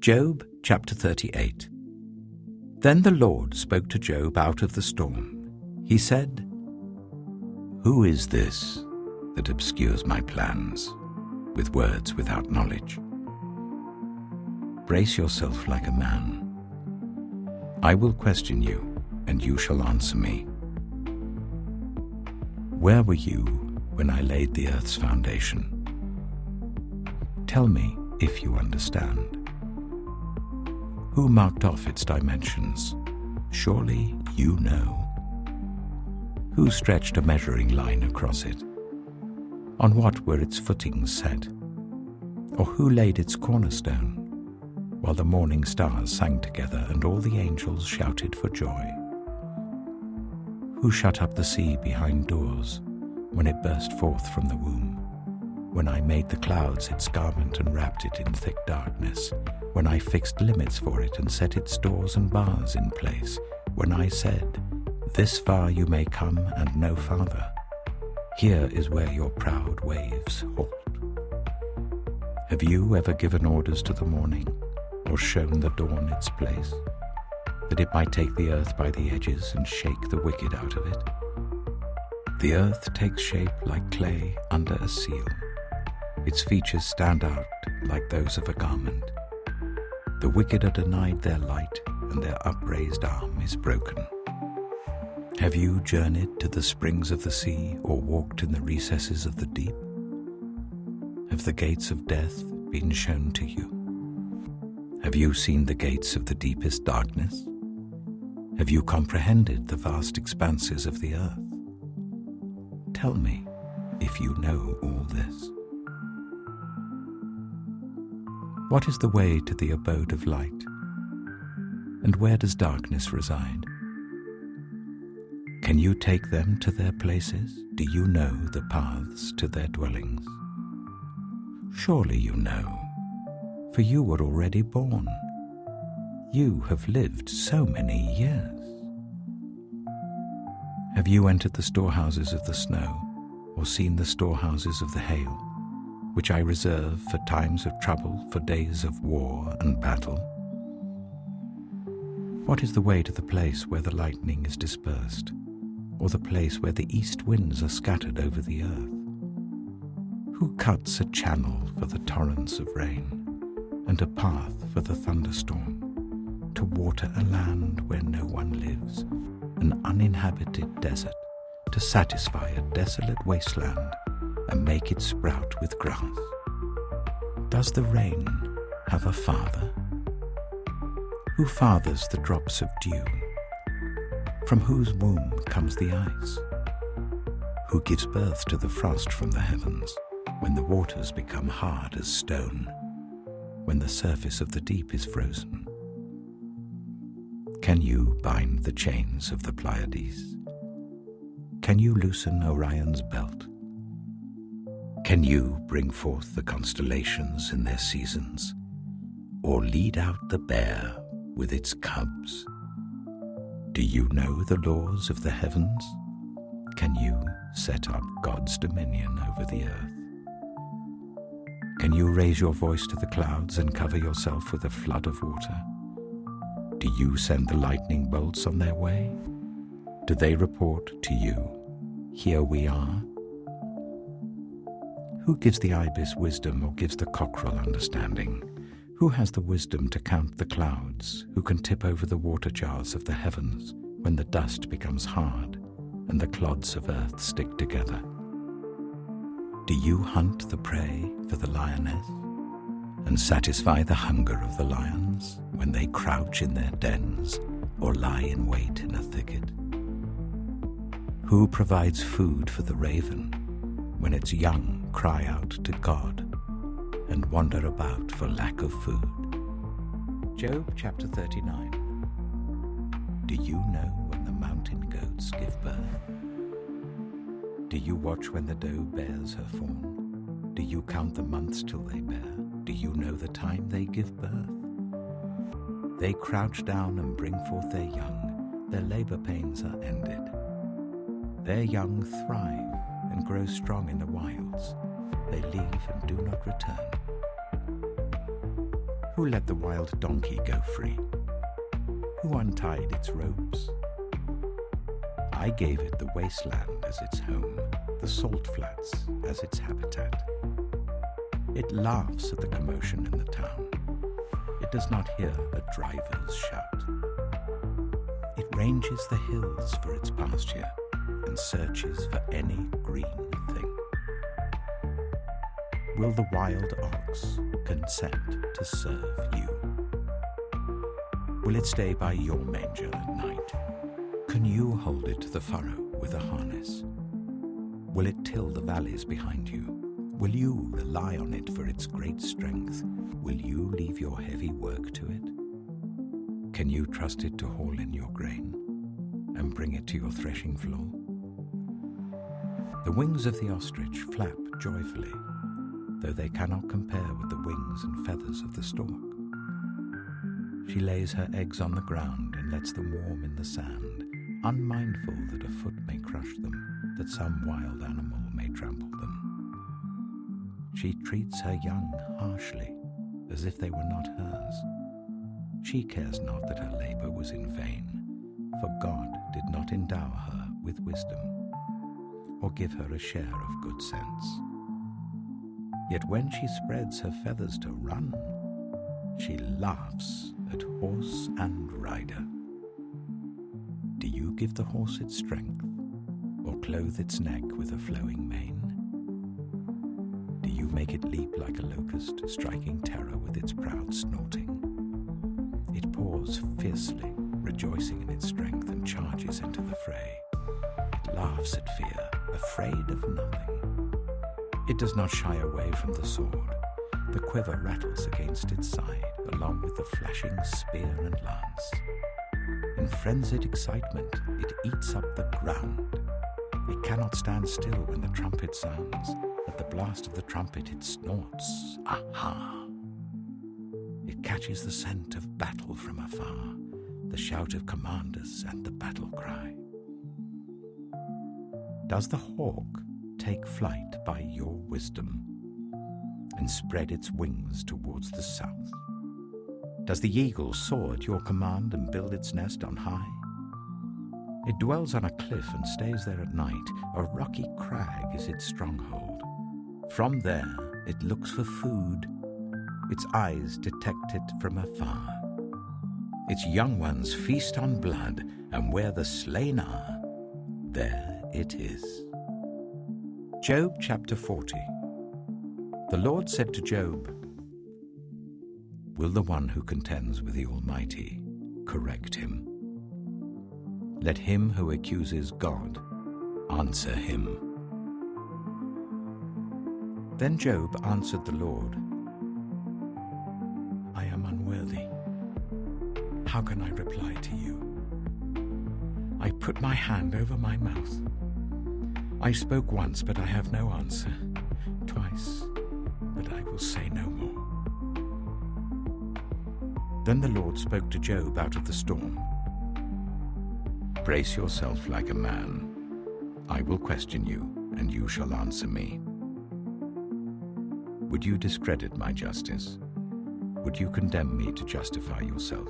Job chapter 38. Then the Lord spoke to Job out of the storm. He said, "Who is this that obscures my plans with words without knowledge? Brace yourself like a man. I will question you, and you shall answer me. Where were you when I laid the earth's foundation? Tell me if you understand. Who marked off its dimensions? Surely you know. Who stretched a measuring line across it? On what were its footings set? Or who laid its cornerstone, while the morning stars sang together and all the angels shouted for joy? Who shut up the sea behind doors when it burst forth from the womb? When I made the clouds its garment and wrapped it in thick darkness, when I fixed limits for it and set its doors and bars in place, when I said, 'This far you may come and no farther. Here is where your proud waves halt.' Have you ever given orders to the morning, or shown the dawn its place, that it might take the earth by the edges and shake the wicked out of it? The earth takes shape like clay under a seal. Its features stand out like those of a garment. The wicked are denied their light, and their upraised arm is broken. Have you journeyed to the springs of the sea, or walked in the recesses of the deep? Have the gates of death been shown to you? Have you seen the gates of the deepest darkness? Have you comprehended the vast expanses of the earth? Tell me if you know all this. What is the way to the abode of light? And where does darkness reside? Can you take them to their places? Do you know the paths to their dwellings? Surely you know, for you were already born. You have lived so many years. Have you entered the storehouses of the snow, or seen the storehouses of the hail, which I reserve for times of trouble, for days of war and battle? What is the way to the place where the lightning is dispersed, or the place where the east winds are scattered over the earth? Who cuts a channel for the torrents of rain, and a path for the thunderstorm, to water a land where no one lives, an uninhabited desert, to satisfy a desolate wasteland, and make it sprout with grass? Does the rain have a father? Who fathers the drops of dew? From whose womb comes the ice? Who gives birth to the frost from the heavens, when the waters become hard as stone, when the surface of the deep is frozen? Can you bind the chains of the Pleiades? Can you loosen Orion's belt? Can you bring forth the constellations in their seasons, or lead out the bear with its cubs? Do you know the laws of the heavens? Can you set up God's dominion over the earth? Can you raise your voice to the clouds and cover yourself with a flood of water? Do you send the lightning bolts on their way? Do they report to you, "Here we are"? Who gives the ibis wisdom, or gives the cockerel understanding? Who has the wisdom to count the clouds? Who can tip over the water jars of the heavens when the dust becomes hard and the clods of earth stick together? Do you hunt the prey for the lioness and satisfy the hunger of the lions when they crouch in their dens or lie in wait in a thicket? Who provides food for the raven when its young cry out to God and wander about for lack of food? Job chapter 39. Do you know when the mountain goats give birth? Do you watch when the doe bears her fawn? Do you count the months till they bear? Do you know the time they give birth? They crouch down and bring forth their young. Their labor pains are ended. Their young thrive and grow strong in the wilds. They leave and do not return. Who let the wild donkey go free? Who untied its ropes? I gave it the wasteland as its home, the salt flats as its habitat. It laughs at the commotion in the town. It does not hear a driver's shout. It ranges the hills for its pasture and searches for any green thing. Will the wild ox consent to serve you? Will it stay by your manger at night? Can you hold it to the furrow with a harness? Will it till the valleys behind you? Will you rely on it for its great strength? Will you leave your heavy work to it? Can you trust it to haul in your grain and bring it to your threshing floor? The wings of the ostrich flap joyfully, though they cannot compare with the wings and feathers of the stork. She lays her eggs on the ground and lets them warm in the sand, unmindful that a foot may crush them, that some wild animal may trample them. She treats her young harshly, as if they were not hers. She cares not that her labor was in vain, for God did not endow her with wisdom, or give her a share of good sense. Yet when she spreads her feathers to run, she laughs at horse and rider. Do you give the horse its strength, or clothe its neck with a flowing mane? Do you make it leap like a locust, striking terror with its proud snorting? It paws fiercely, rejoicing in its strength, and charges into the fray. It laughs at fear, afraid of nothing. It does not shy away from the sword. The quiver rattles against its side, along with the flashing spear and lance. In frenzied excitement, it eats up the ground. It cannot stand still when the trumpet sounds. At the blast of the trumpet, it snorts. Aha! It catches the scent of battle from afar, the shout of commanders and the battle cry. Does the hawk take flight by your wisdom and spread its wings towards the south? Does the eagle soar at your command and build its nest on high? It dwells on a cliff and stays there at night. A rocky crag is its stronghold. From there it looks for food. Its eyes detect it from afar. Its young ones feast on blood, and where the slain are, there it is. Job chapter 40. The Lord said to Job, "Will the one who contends with the Almighty correct him? Let him who accuses God answer him." Then Job answered the Lord, "I am unworthy. How can I reply to you? I put my hand over my mouth. I spoke once, but I have no answer. Twice, but I will say no more." Then the Lord spoke to Job out of the storm. "Brace yourself like a man. I will question you, and you shall answer me. Would you discredit my justice? Would you condemn me to justify yourself?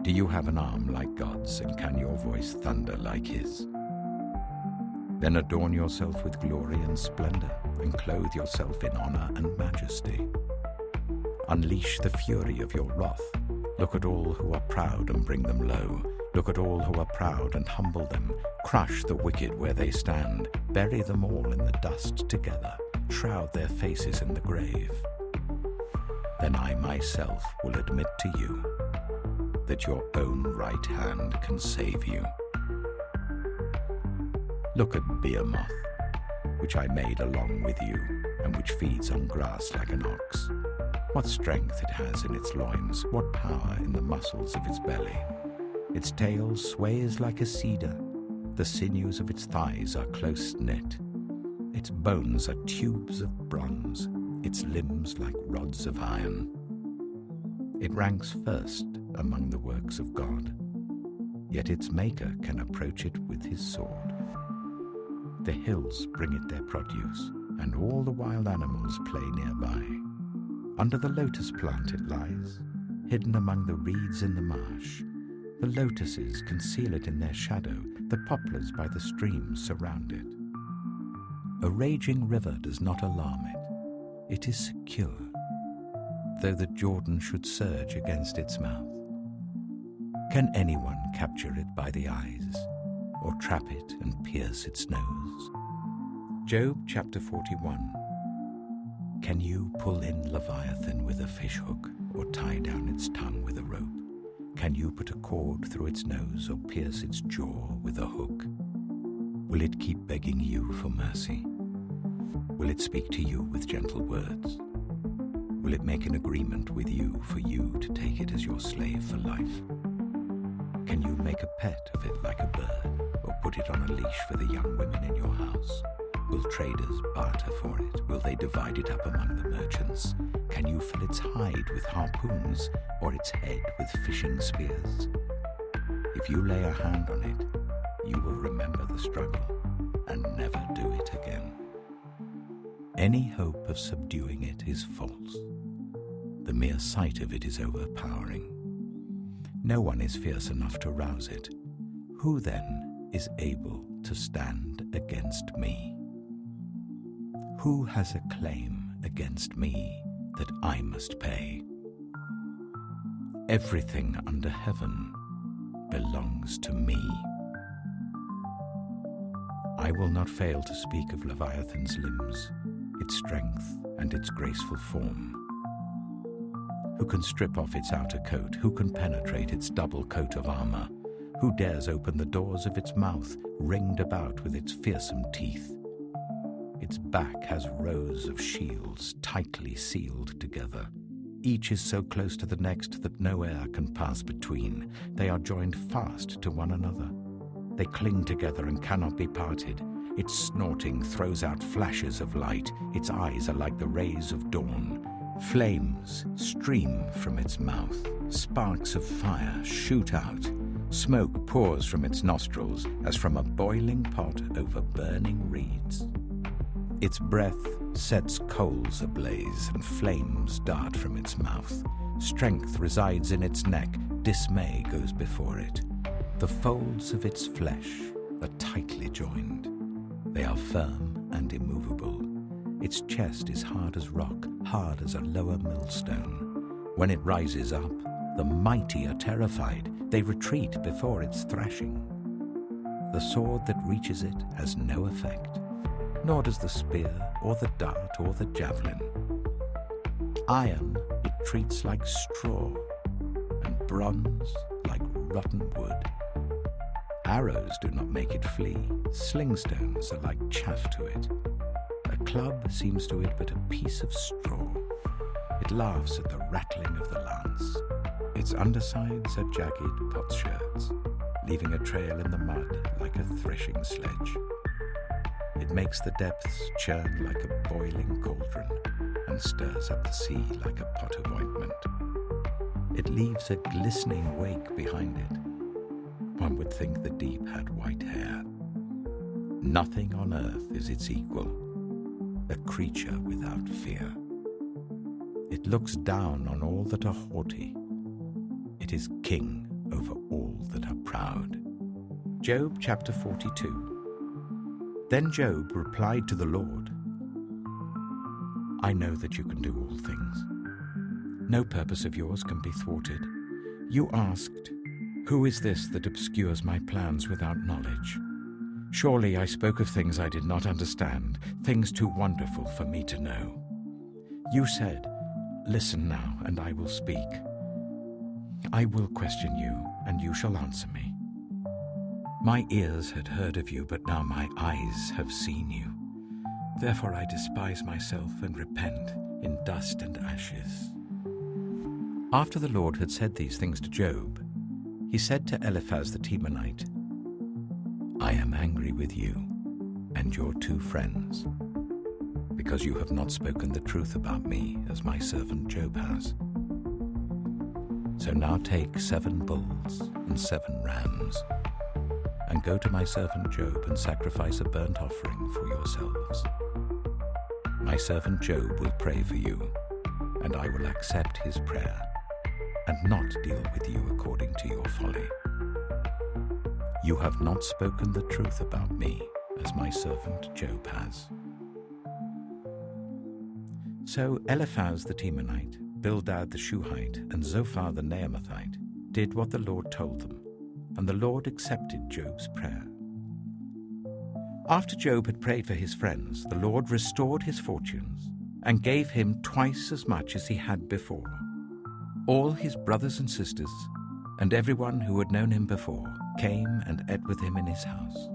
Do you have an arm like God's, and can your voice thunder like his? Then adorn yourself with glory and splendor, and clothe yourself in honor and majesty. Unleash the fury of your wrath. Look at all who are proud and bring them low. Look at all who are proud and humble them. Crush the wicked where they stand. Bury them all in the dust together. Shroud their faces in the grave. Then I myself will admit to you that your own right hand can save you. Look at Behemoth, which I made along with you, and which feeds on grass like an ox. What strength it has in its loins, what power in the muscles of its belly. Its tail sways like a cedar. The sinews of its thighs are close knit. Its bones are tubes of bronze, its limbs like rods of iron. It ranks first among the works of God, yet its maker can approach it with his sword. The hills bring it their produce, and all the wild animals play nearby. Under the lotus plant it lies, hidden among the reeds in the marsh. The lotuses conceal it in their shadow, the poplars by the stream surround it. A raging river does not alarm it. It is secure, though the Jordan should surge against its mouth. Can anyone capture it by the eyes, or trap it and pierce its nose? Job chapter 41. Can you pull in Leviathan with a fishhook, or tie down its tongue with a rope? Can you put a cord through its nose, or pierce its jaw with a hook? Will it keep begging you for mercy? Will it speak to you with gentle words? Will it make an agreement with you for you to take it as your slave for life? Can you make a pet of it like a bird, or put it on a leash for the young women in your house? Will traders barter for it? Will they divide it up among the merchants? Can you fill its hide with harpoons, or its head with fishing spears? If you lay a hand on it, you will remember the struggle and never do it again. Any hope of subduing it is false. The mere sight of it is overpowering. No one is fierce enough to rouse it. Who then is able to stand against me? Who has a claim against me that I must pay? Everything under heaven belongs to me. I will not fail to speak of Leviathan's limbs, its strength and its graceful form. Who can strip off its outer coat? Who can penetrate its double coat of armor? Who dares open the doors of its mouth, ringed about with its fearsome teeth? Its back has rows of shields tightly sealed together. Each is so close to the next that no air can pass between. They are joined fast to one another. They cling together and cannot be parted. Its snorting throws out flashes of light. Its eyes are like the rays of dawn. Flames stream from its mouth. Sparks of fire shoot out. Smoke pours from its nostrils as from a boiling pot over burning reeds. Its breath sets coals ablaze, and flames dart from its mouth. Strength resides in its neck. Dismay goes before it. The folds of its flesh are tightly joined. They are firm and immovable. Its chest is hard as rock, hard as a lower millstone. When it rises up, the mighty are terrified. They retreat before its thrashing. The sword that reaches it has no effect, nor does the spear or the dart or the javelin. Iron it treats like straw, and bronze like rotten wood. Arrows do not make it flee. Slingstones are like chaff to it. A club seems to it but a piece of straw. It laughs at the rattling of the lance. Its undersides are jagged potsherds, leaving a trail in the mud like a threshing sledge. It makes the depths churn like a boiling cauldron and stirs up the sea like a pot of ointment. It leaves a glistening wake behind it. One would think the deep had white hair. Nothing on earth is its equal, a creature without fear. It looks down on all that are haughty. It is king over all that are proud. Job chapter 42. Then Job replied to the Lord, I know that you can do all things. No purpose of yours can be thwarted. You asked, who is this that obscures my plans without knowledge? Surely I spoke of things I did not understand, things too wonderful for me to know. You said, listen now, and I will speak. I will question you, and you shall answer me. My ears had heard of you, but now my eyes have seen you. Therefore I despise myself and repent in dust and ashes. After the Lord had said these things to Job, he said to Eliphaz the Temanite, I am angry with you and your two friends, because you have not spoken the truth about me as my servant Job has. So now take 7 bulls and 7 rams, and go to my servant Job and sacrifice a burnt offering for yourselves. My servant Job will pray for you, and I will accept his prayer, and not deal with you according to your folly. You have not spoken the truth about me, as my servant Job has. So Eliphaz the Temanite, Bildad the Shuhite, and Zophar the Naamathite did what the Lord told them, and the Lord accepted Job's prayer. After Job had prayed for his friends, the Lord restored his fortunes and gave him twice as much as he had before. All his brothers and sisters, and everyone who had known him before, came and ate with him in his house.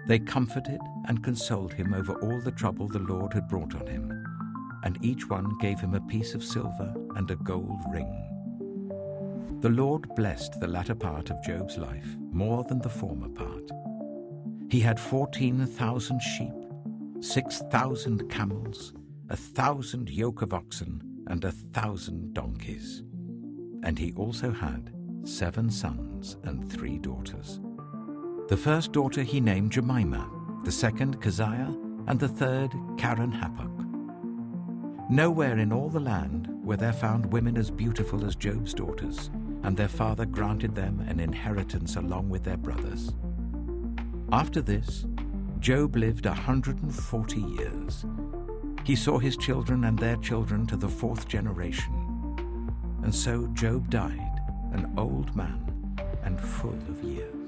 They comforted and consoled him over all the trouble the Lord had brought on him, and each one gave him a piece of silver and a gold ring. The Lord blessed the latter part of Job's life more than the former part. He had 14,000 sheep, 6,000 camels, 1,000 yoke of oxen, and 1,000 donkeys. And he also had 7 sons and 3 daughters. The first daughter he named Jemimah, the second Keziah, and the third Karen-Happuch. Nowhere in all the land were there found women as beautiful as Job's daughters, and their father granted them an inheritance along with their brothers. After this, Job lived 140 years. He saw his children and their children to the 4th generation. And so Job died, an old man and full of years.